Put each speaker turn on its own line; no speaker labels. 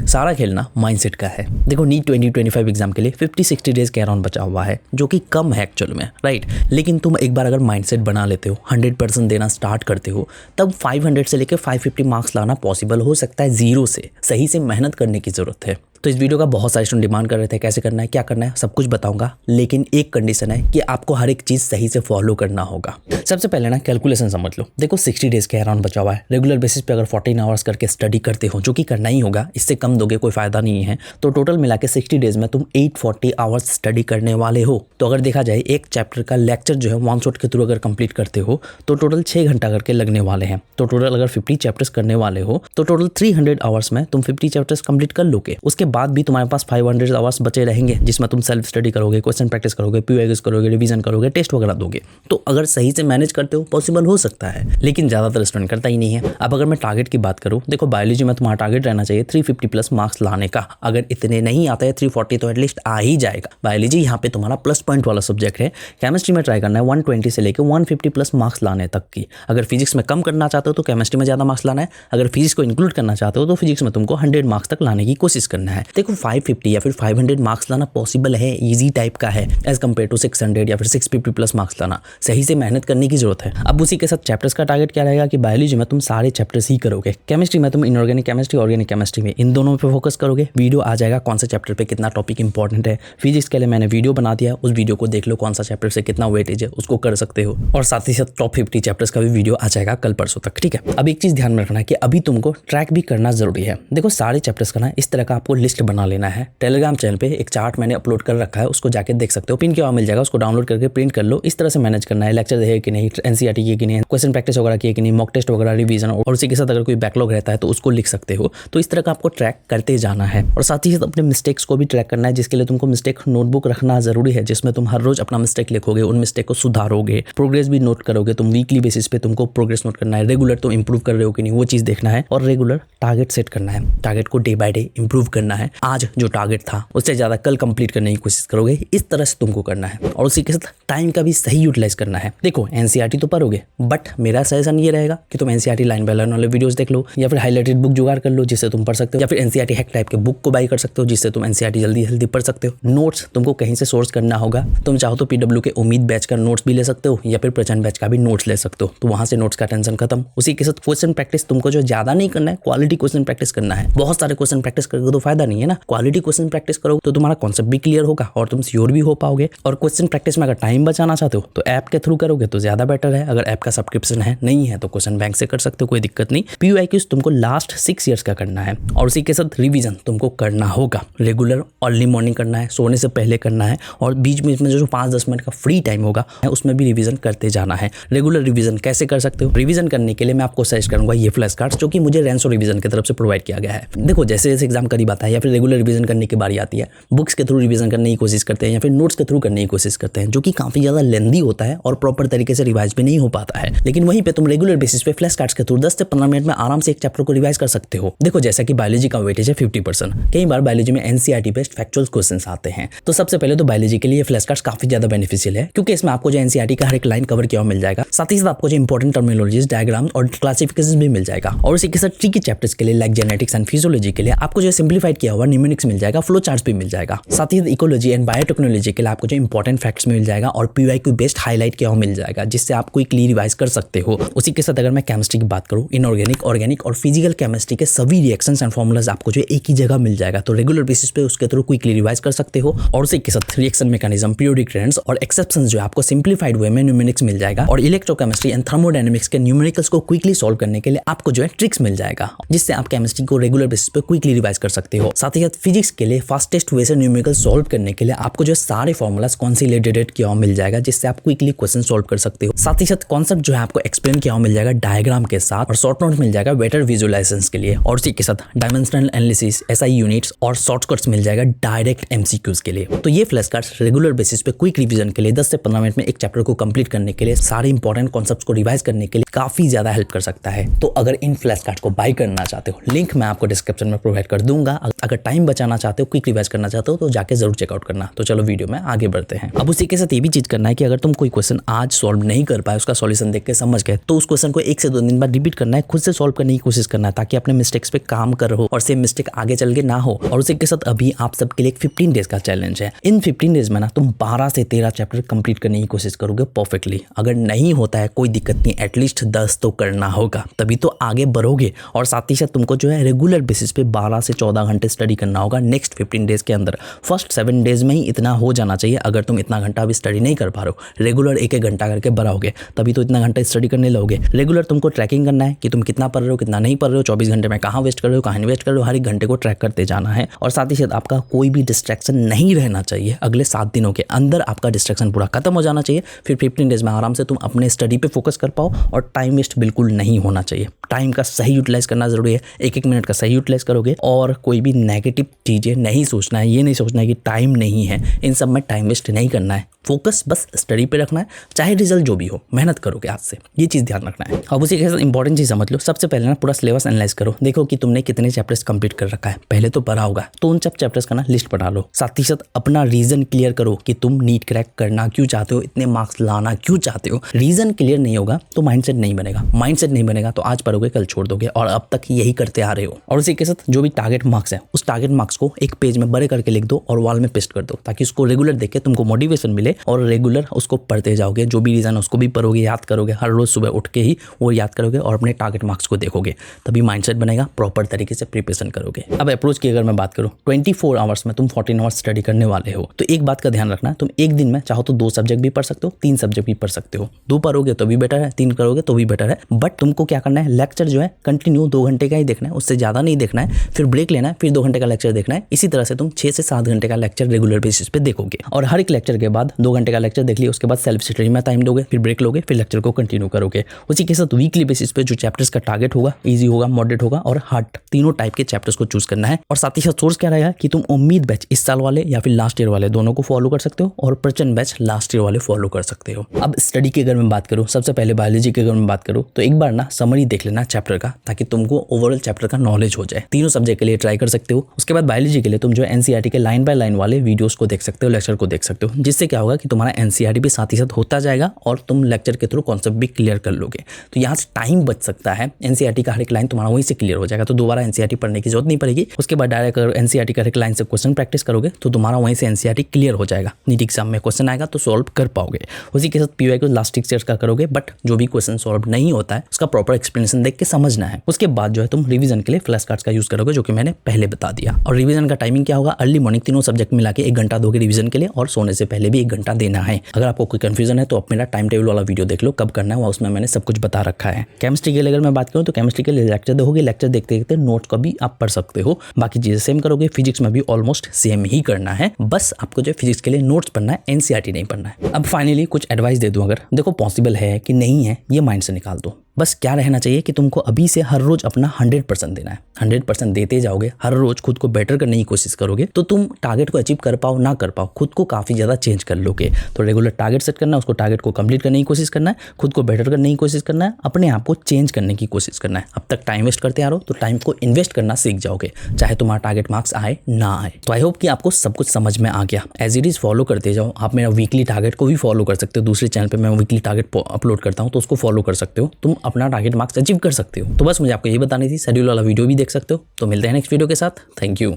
सारा खेलना माइंडसेट का है। देखो नीट 2025 एग्जाम के लिए 50-60 डेज के अराउंड बचा हुआ है, जो कि कम है एक्चुअल में, राइट। लेकिन तुम एक बार अगर माइंडसेट बना लेते हो, 100% देना स्टार्ट करते हो, तब 500 से लेकर 550 मार्क्स लाना पॉसिबल हो सकता है जीरो से। सही से मेहनत करने की जरूरत है। तो इस वीडियो का बहुत सारे स्टूडेंट डिमांड कर रहे थे कैसे करना है, क्या करना है, सब कुछ बताऊंगा। लेकिन एक कंडीशन है कि आपको हर एक चीज सही से फॉलो करना होगा। सबसे पहले ना कैलकुलेशन समझ लो। देखो 60 डेज के अराउंड बचा हुआ है। रेगुलर बेसिस पे अगर 14 आवर्स करके स्टडी करते हो, जो कि करना ही होगा, इससे कम दोगे कोई फायदा नहीं है, तो टोटल मिला के 60 डेज में तुम 840 आवर्स स्टडी करने वाले हो। तो अगर देखा जाए एक चैप्टर का लेक्चर जो है वन शॉट के थ्रू अगर कंप्लीट करते हो तो टोटल 6 घंटा करके लगने वाले हैं। तो टोटल अगर 50 चैप्टर्स करने वाले हो तो टोटल 300 आवर्स में तुम 50 चैप्टर्स कंप्लीट कर लोगे। उसके बाद भी तुम्हारे पास 500 आवर्स बचे रहेंगे, जिसमें तुम सेल्फ स्टडी करोगे, क्वेश्चन प्रैक्टिस करोगे, पीवाईक्यूज करोगे, रिवीजन करोगे, टेस्ट वगैरह दोगे। तो अगर सही से मैनेज करते हो पॉसिबल हो सकता है, लेकिन ज्यादातर स्टूडेंट करता ही नहीं है। अब अगर मैं टारगेट की बात करूं, देखो बायोलॉजी में तुम्हारा टारगेट रहना चाहिए 350 प्लस मार्क्स लाने का। अगर इतने नहीं आता है 340 तो एटलीस्ट आ ही जाएगा। बायोलॉजी यहाँ पे तुम्हारा प्लस पॉइंट वाला सब्जेक्ट है। केमिस्ट्री में ट्राई करना है 120 से लेकर 150 प्लस मार्क्स लाने तक की। अगर फिजिक्स में कम करना चाहते हो तो केमिस्ट्री में ज्यादा मार्क्स लाना है। अगर फिजिक्स को इंक्लूड करना चाहते हो तो फिजिक्स में तुमको 100 मार्क्स तक लाने की कोशिश करना है। देखो 550 या फिर 500 मार्क्स लाना पॉसिबल है, इजी टाइप का है एज कम्पेयर टू 600 या फिर 650 प्लस मार्क्स लाना। सही से मेहनत करने की जरूरत है। अब उसी के साथ चैप्टर्स का टारगेट क्या रहेगा कि बायोलॉजी में तुम सारे चैप्टर्स ही करोगे। केमिस्ट्री में तुम इनऑर्गेनिक केमिस्ट्री, ऑर्गेनिक केमिस्ट्री में इन दोनों पे फोकस करोगे। वीडियो आ जाएगा कौन सा चैप्टर पे कितना टॉपिक इंपॉर्टेंट है। फिजिक्स के लिए मैंने वीडियो बना दिया, उस वीडियो को देख लो, कौन सा चैप्टर से कितना वेटेज है उसको कर सकते हो। और साथ ही साथ टॉप 50 चैप्टर्स का भी वीडियो आ जाएगा कल परसों तक, ठीक है। अब एक चीज ध्यान में रखना है कि अभी तुमको ट्रैक भी करना जरूरी है। देखो सारे चैप्टर्स का ना इस तरह का आपको लिस्ट बना लेना है। टेलीग्राम चैनल पे एक चार्ट मैंने अपलोड कर रखा है, उसको जाके देख सकते हो। पिन किया हुआ मिल जाएगा, उसको डाउनलोड करके प्रिंट कर लो। इस तरह से मैनेज करना है, लेक्चर है कि नहीं, एनसीईआरटी की कि नहीं, क्वेश्चन प्रैक्टिस वगैरह की कि नहीं, मॉक टेस्ट वगैरह, रिवीजन, और उसी के साथ अगर कोई बैकलॉग रहता है तो उसको लिख सकते हो। तो इस तरह का आपको ट्रैक करते जाना है। और साथ ही साथ अपने मिस्टेक्स को भी ट्रैक करना है, जिसके लिए तुमको मिस्टेक नोटबुक रखना जरूरी है, जिसमें तुम हर रोज अपना मिस्टेक लिखोगे, उन मिस्टेक को सुधारोगे, प्रोग्रेस भी नोट करोगे। तुम वीकली बेसिस पे तुमको प्रोग्रेस नोट करना है। रेगुलर तुम इंप्रूव कर रहे हो कि नहीं वो चीज देखना है। और रेगुलर टारगेट सेट करना है, टारगेट को डे बाय डे इंप्रूव करना है। आज जो टारगेट था उससे ज्यादा कल कंप्लीट करने की कोशिश करोगे। इस तरह से तुमको करना है। और उसी के साथ टाइम का भी सही यूटिलाइज करना है। देखो एनसीईआरटी तो पढ़ोगे, बट मेरा सजेशन ये रहेगा कि तुम एनसीईआरटी लाइन बाय लाइन वाले वीडियोस देख लो, या फिर हाइलाइटेड बुक जुगाड़ कर लो जिससे तुम पढ़ सकते हो, या फिर एनसीईआरटी हैक टाइप के बुक को बाई कर सकते हो जिससे तुम एनसीईआरटी जल्दी पढ़ सकते हो। नोट्स तुमको कहीं से सोर्स करना होगा। तुम चाहो तो पीडब्ल्यू के उम्मीद बैच का नोट्स भी ले सकते हो, या फिर प्रचंड बैच का भी नोट्स ले सकते हो। तो वहां से नोट्स का टेंशन खत्म। उसी के साथ क्वेश्चन प्रैक्टिस तुमको जो ज्यादा नहीं करना है, क्वालिटी क्वेश्चन प्रैक्टिस करना है। बहुत सारे क्वेश्चन प्रैक्टिस करके तो फायदा नहीं है ना। क्वालिटी क्वेश्चन प्रैक्टिस करोगे तो तुम्हारा कॉन्सेप्ट भी क्लियर होगा और तुम श्योर भी हो पाओगे। और क्वेश्चन प्रैक्टिस में अगर टाइम बचाना चाहते हो तो ऐप के थ्रू करोगे तो ज्यादा बेटर है। अगर ऐप का सब्सक्रिप्शन है, नहीं है तो क्वेश्चन बैंक से कर सकते हो, कोई दिक्कत नहीं। पीवाईक्यूज तुमको लास्ट 6 ईयर्स का करना है। और उसी के साथ रिवीजन तुमको करना होगा। रेगुलर अर्ली मॉर्निंग करना है, सोने से पहले करना है। और बीच में जो 5-10 मिनट का फ्री टाइम होगा उसमें भी रिवीजन करते जाना है। रेगुलर रिवीजन कैसे कर सकते हो? रिवीजन करने के लिए मैं आपको सजेस्ट करूंगा ये फ्लैश कार्ड्स, जो कि मुझे रेंसो रिवीजन की तरफ से प्रोवाइड किया गया है। देखो जैसे जैसे एग्जाम करीब आता है या फिर रेगुलर रिवीजन करने की बारी आती है, बुक्स के थ्रू रिवीजन करने की कोशिश करते हैं या फिर नोट्स के थ्रू करने की कोशिश करते हैं, जो कि काफी ज्यादा लेंदी होता है और प्रॉपर तरीके से रिवाइज भी नहीं हो पाता है। लेकिन वहीं पे तुम रेगुलर बेसिस पे फ्लैश कार्ड्स के थ्रू 10 से 15 मिनट में आराम से एक चैप्टर को रिवाइज कर सकते हो। देखो जैसा कि बायोलॉजी का वेटेज है 50%, कई बार बायोलॉजी में एनसीईआरटी बेस्ड फैक्चुअल क्वेश्चंस आते हैं। तो सबसे पहले तो बायोलॉजी के लिए फ्लैश कार्ड्स काफी ज्यादा बेनिफिशियल है, क्योंकि इसमें आपको जो एनसीईआरटी का हर एक लाइन कवर किया हुआ मिल जाएगा। साथ ही साथ आपको जो इंपॉर्टेंट टर्मिनोलॉजीज, डायग्राम और क्लासिफिकेशन भी मिल जाएगा। और उसी के साथ ट्रिकी चैप्टर्स के लिए लाइक जेनेटिक्स एंड फिजियोलॉजी के लिए आपको जो सिंप्लीफाइड किया हुआ न्यूमेरिक्स मिल जाएगा, फ्लो चार्ट्स भी मिल जाएगा। साथ ही इकोलॉजी एंड बायोटेक्नोलॉजी के लिए आपको जो इंपॉर्टेंट फैक्ट्स मिल जाएगा और पीवाईक्यू बेस्ड हाईलाइट किया हुआ मिल जाएगा, जिससे आप क्विकली रिवाइज कर सकते हो। उसी के साथ अगर मैं केमिस्ट्री की बात करूं, इनऑर्गेनिक, ऑर्गेनिक और फिजिकल केमिस्ट्री के सभी रिएक्शंस एंड फॉर्मूलाज आपको जो एक ही जगह मिल जाएगा। तो रेगुलर बेसिस पे उसके थ्रू क्विकली रिवाइज कर सकते हो। और उसी के साथ रिएक्शन मैकेनिज्म, पीरियोडिक ट्रेंड्स और एक्सेप्शंस जो आपको सिंप्लीफाइड वे में न्यूमेरिक्स मिल जाएगा। और इलेक्ट्रोकेमिस्ट्री एंड थर्मोडायनेमिक्स के न्यूमेरिकल्स को क्विकली सॉल्व करने के लिए आपको जो है ट्रिक्स मिल जाएगा, जिससे आप केमिस्ट्री को रेगुलर बेसिस पे क्विकली रिवाइज कर सकते हो। साथ ही साथ फिजिक्स के लिए फास्टेस्ट वे से न्यूमेरिकल सॉल्व करने के लिए आपको जो सारे फॉर्मूलाज कंसोलिडेटेड किया हुआ मिल जाएगा, जिससे आप क्विकली क्वेश्चन सॉल्व कर सकते हो। साथ ही साथ कॉन्सेप्ट जो है आपको एक्सप्लेन किया हुआ मिल जाएगा डायग्राम के साथ, और शॉर्ट नोट मिल जाएगा बेटर विजुअलाइजेशंस के लिए। और उसी के साथ डायमेंशनल एनालिसिस, एसआई यूनिट्स और शॉर्टकट्स मिल जाएगा डायरेक्ट एमसीक्यूज के लिए। तो ये फ्लैश कार्ड्स रेगुलर बेसिस पे क्विक रिवीजन के लिए 10 से 15 मिनट में एक चैप्टर को कंप्लीट करने के लिए, सारे इंपॉर्टेंट कॉन्सेप्ट्स को रिवाइज करने के लिए काफी ज्यादा हेल्प कर सकता है। तो अगर इन फ्लैश कार्ड्स को बाय करना चाहते हो, लिंक मैं आपको डिस्क्रिप्शन में प्रोवाइड कर दूंगा। अगर टाइम बचाना चाहते हो, क्विक रिवाइज करना चाहते हो तो जाके जरूर चेकआउट करना। तो चलो वीडियो में आगे बढ़ते हैं। अब उसी के साथ ये भी चीज करना है कि अगर तुम कोई क्वेश्चन आज सॉल्व नहीं कर पाए, उसका सॉल्यूशन देख के समझ गए, तो उस क्वेश्चन को 1 से 2 दिन बाद रिपीट करना है, खुद से सॉल्व करने की कोशिश करना है, ताकि अपने मिस्टेक्स पे काम करो और सेम मिस्टेक आगे चल के ना हो। और उसी के साथ अभी आप सबके लिए एक 15 डेज का चैलेंज है। इन 15 डेज में ना तुम 12 से 13 चैप्टर कंप्लीट करने की कोशिश करोगे परफेक्टली। अगर नहीं होता है कोई दिक्कत नहीं, एटलीस्ट 10 तो करना होगा, तभी तो आगे बढ़ोगे। और साथ ही साथ तुमको जो है रेगुलर बेसिस पे 12 से 14 घंटे स्टडी करना होगा नेक्स्ट 15 डेज के अंदर। फर्स्ट 7 डेज में ही इतना हो जाना चाहिए। अगर तुम इतना घंटा अभी स्टडी नहीं कर पा रहे हो, रेगुलर 1-1 घंटा करके बढ़ाओगे, तभी तो इतना घंटा स्टडी करने लगोगे। रेगुलर तुमको ट्रैकिंग करना है कि तुम कितना पढ़ रहे हो, कितना नहीं पढ़ रहे हो, 24 घंटे में कहाँ वेस्ट कर रहे हो, कहाँ वेस्ट कर रहे हो, हर एक घंटे को ट्रैक करते जाना है। और साथ ही साथ आपका कोई भी डिस्ट्रैक्शन नहीं रहना चाहिए। अगले 7 दिनों के अंदर आपका डिस्ट्रैक्शन पूरा खत्म हो जाना चाहिए। फिर 15 डेज में आराम से तुम अपने स्टडी पे फोकस कर पाओ और टाइम वेस्ट बिल्कुल नहीं होना चाहिए। टाइम का सही यूटिलाइज करना जरूरी है। 1-1 मिनट का सही यूटिलाइज करोगे और कोई भी नेगेटिव चीजें नहीं सोचना है। ये नहीं सोचना है कि टाइम नहीं है, इन सब में टाइम वेस्ट नहीं करना है। फोकस बस स्टडी पे रखना है, चाहे रिजल्ट जो भी हो, मेहनत करोगे आज से, ये चीज़ ध्यान रखना है। अब उसी के साथ इंपॉर्टेंट चीज़ समझ लो। सबसे पहले ना पूरा सिलेबस एनालाइज करो, देखो कि तुमने कितने चैप्टर्स कंप्लीट कर रखा है। पहले तो पढ़ा होगा तो उन सब चैप्टर्स का ना लिस्ट बना लो। साथ ही साथ अपना रीजन क्लियर करो कि तुम नीट क्रैक करना क्यों चाहते हो, इतने मार्क्स लाना क्यों चाहते हो। रीजन क्लियर नहीं होगा तो माइंडसेट नहीं बनेगा, माइंडसेट नहीं बनेगा तो आज पढ़ोगे कल छोड़ दोगे, और अब तक यही करते आ रहे हो। और उसी के साथ जो भी टारगेट मार्क्स है, उस टारगेट मार्क्स को एक पेज में बड़े करके लिख दो और वॉल में पेस्ट कर दो, ताकि उसको रेगुलर देख के तुमको मोटिवेशन मिले और रेगुलर उसको पढ़ते जाओगे। जो भी रीजन है उसको भी पढ़ोगे, याद करोगे, हर रोज सुबह उठ के ही वो याद करोगे और अपने टारगेट मार्क्स को देखोगे, तभी माइंडसेट बनेगा, प्रॉपर तरीके से प्रिपरेशन करोगे। अब अप्रोच की अगर मैं बात करूं, 24 आवर्स में तुम 14 आवर्स स्टडी करने वाले हो, तो एक बात का ध्यान रखना, तुम एक दिन में चाहो तो 2 सब्जेक्ट भी पढ़ सकते हो, 3 सब्जेक्ट भी पढ़ सकते हो। 2 पढ़ोगे तो भी बेटर है, 3 करोगे तो भी बेटर है। बट तुमको क्या करना है, लेक्चर जो है कंटिन्यू 2 घंटे का ही देखना है, उससे ज्यादा नहीं देखना है। फिर ब्रेक लेना है, फिर 2 घंटे का लेक्चर देखना है। इसी तरह से तुम 6 से 7 घंटे का लेक्चर रेगुलर बेसिस पे देखोगे। और हर एक लेक्चर के बाद 2 घंटे का लेक्चर देख लिया, उसके बाद सेल्फ स्टडी में टाइम दोगे, फिर ब्रेक लोगे, फिर लेक्चर को कंटिन्यू करोगे। उसी के साथ वीकली बेसिस पे जो चैप्टर्स का टारगेट होगा, इजी होगा, मॉडरेट होगा और हार्ड, तीनों टाइप के चैप्टर्स को चूज करना है। और साथ ही साथ सोर्स क्या रहेगा कि तुम उम्मीद बैच इस साल वाले या फिर लास्ट ईयर वाले दोनों को फॉलो कर सकते हो, और प्रचंड बैच लास्ट ईयर वाले फॉलो कर सकते हो। अब स्टडी की अगर मैं बात करूँ, सबसे पहले बायोलॉजी की अगर मैं बात करूँ, तो एक बार ना समरी देख लेना चैप्टर का, ताकि तुमको ओवरऑल चैप्टर का नॉलेज हो जाए। तीनों सब्जेक्ट के लिए ट्राई कर सकते हो। उसके बाद बायोलॉजी के लिए तुम जो एनसीईआरटी के लाइन बाय लाइन वाले वीडियोस को देख सकते हो, लेक्चर को देख सकते हो, जिससे क्या होगा कि तुम्हारा एनसीईआरटी भी साथ ही साथ होता जाएगा और तुम लेक्चर के थ्रू कॉन्सेप्ट भी क्लियर कर लोगे। तो यहाँ से टाइम बच सकता है। एनसीईआरटी का हर एक लाइन तुम्हारा वहीं से क्लियर हो जाएगा, तो दोबारा एनसीईआरटी पढ़ने की जरूरत नहीं पड़ेगी। उसके बाद डायरेक्ट अगर एनसीईआरटी का हर एक लाइन से क्वेश्चन प्रैक्टिस करोगे तो तुम्हारा वहीं से एनसीईआरटी क्लियर हो जाएगा। नीट एग्जाम में क्वेश्चन आएगा तो सॉल्व कर पाओगे। उसी के साथ पीवाई को लास्ट ईयर का करोगे, बट जो भी क्वेश्चन सॉल्व नहीं होता है उसका प्रॉपर एक्सप्लेनेशन देख के समझना है। उसके बाद जो है तुम रिवीजन के लिए फ्लैश कार्ड्स का यूज करोगे, जो कि मैंने पहले बता दिया। और रिवीजन का टाइमिंग क्या होगा, अर्ली मॉर्निंग तीनों सब्जेक्ट मिला के 1 घंटा दोगे रिवीजन के लिए, और सोने से पहले भी 1 घंटा देना है। अगर आपको कोई कंफ्यूजन है तो आप मेरा टाइम टेबल वाला वीडियो देख लो, कब करना है, उसमें मैंने सब कुछ बता रखा है। केमिस्ट्री के लिए अगर मैं बात करूँ तो केमिस्ट्री के लिए लेक्चर देखोगे, लेक्चर देखते देखते नोट्स को भी आप पढ़ सकते हो, बाकी चीजें सेम करोगे। फिजिक्स में भी ऑलमोस्ट सेम ही करना है, बस आपको जो फिजिक्स के लिए नोट्स पढ़ना है, एनसीईआरटी नहीं पढ़ना है। अब फाइनली कुछ एडवाइस दे दूं, अगर देखो पॉसिबल है कि नहीं है, ये माइंड से निकाल दो। बस क्या रहना चाहिए कि तुमको अभी से हर रोज अपना 100% देना है। 100% देते जाओगे, हर रोज खुद को बेटर करने की कोशिश करोगे, तो तुम टारगेट को अचीव कर पाओ ना कर पाओ, खुद को काफी ज्यादा चेंज कर लोगे। तो रेगुलर टारगेट सेट करना है, उसको टारगेट को कंप्लीट करने की कोशिश करना है, खुद को बेटर करने की कोशिश करना है, अपने आप को चेंज करने की कोशिश करना है। अब तक टाइम वेस्ट करते आ रहे हो तो टाइम को इन्वेस्ट करना सीख जाओगे, चाहे तुम्हारा टारगेट मार्क्स आए ना आए। तो आई होप कि आपको सब कुछ समझ में आ गया। एज इट इज फॉलो करते जाओ। आप मेरा वीकली टारगेट को भी फॉलो कर सकते हो, दूसरे चैनल पर मैं वीकली टारगेट अपलोड करता हूँ, तो उसको फॉलो कर सकते हो। तुम अपना टारगेट मार्क्स अचीव कर सकते हो। तो बस मुझे आपको यही बतानी थी। शेड्यूल वाला वीडियो भी देख सकते हो। तो मिलते हैं नेक्स्ट वीडियो के साथ। Thank you.